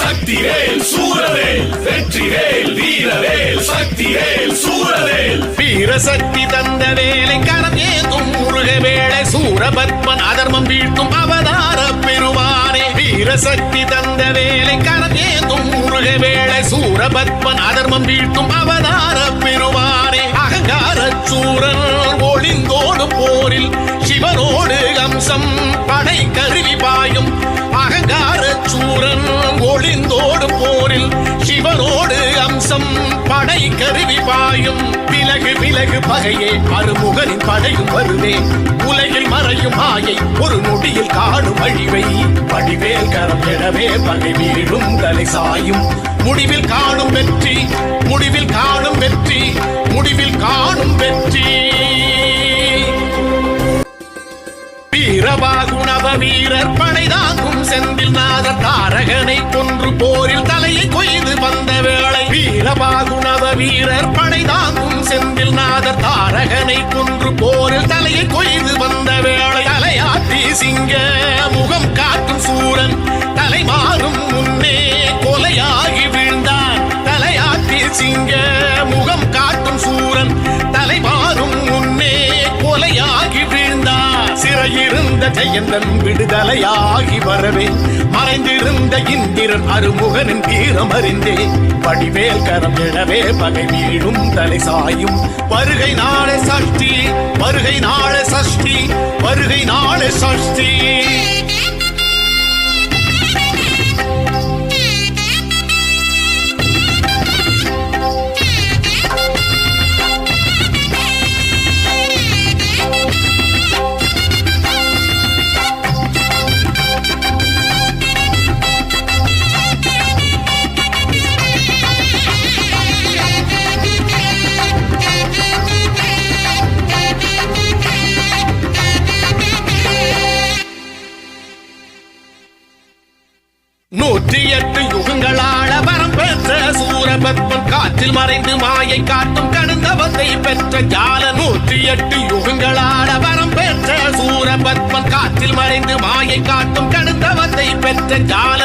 சக்திவேல் சூரவேல் வெற்றிவேல் வீரவேல் சக்திவேல் சூரவேல். வீரசக்தி தந்த வேலை கரம் ஏந்தும் முருக வேளை சூரபத்மன் அதர்மம் வீழ்த்தும் அவதார பெருமானே. வீரசக்தி தந்த வேலை கரம் ஏந்தும் முருக வேளை சூரபத்மன் அதர்மம் வீழ்த்தும் அவதார பெருமானே. அகங்கார சூரன் ஒளிந்தோடு போரில் சிவனோடு அம்சம் படை கருவி பாயும். அகங்கார சூரன் ஒளிந்தோடு போரில் சிவனோடு அம்சம் படை கருவி பாயும். விலகு விலகு பகையே அருமுகனின் படையும் வருவே. உலகில் மறையும் மாயை ஒரு நொடியில் காணும் அழிவை. வடிவேல் கரம் எழவே பகை வீழும் தலை சாயும். முடிவில் காணும் வெற்றி முடிவில் காணும் வெற்றி முடிவில் காணும் வெற்றி. வீரபாகுணவ வீரர் படை தாங்கும் செந்தில் நாதர் தாரகனை கொன்று போரில் தலையை கொய்து வந்த வேளை. வீரபாகுணவ வீரர் படை தாங்கும் செந்தில் நாதர் தாரகனை கொன்று போரில் தலையை கொய்து வந்த வேளை. தலையாட்டி சிங்க முகம் காட்டும் சூரன் தலை மாறும் முன்னே கொலையாகி வீழ்ந்தான். தலையாட்டி சிங்க முகம் காட்டும் சூரன் தலை மாறும் முன்னே கொலையாகி வீழ்ந்தான். சிறையிருந்த ஜெயந்தன் விடுதலையாகி வரவே மறைந்திருந்த இந்திரன் அருமுகனின் வீரம் அறிந்தே. வடிவேல் கரம் எழவே பகை வீழும் தலை சாயும். வருகை நாளே சஷ்டி வருகை நாளே சஷ்டி வருகை நாளே சஷ்டி. நூற்றி எட்டு யுகங்களாள வரம் பெற்ற சூரபத்மன் காற்றில் மறைந்து மாயை காட்டும் கடுந்தவத்தை பெற்ற ஜால. 108 யுகங்களாள வரம் பெற்ற சூரபத்மன் காற்றில் மறைந்து மாயை காட்டும் கடுந்தவத்தை பெற்ற ஜால.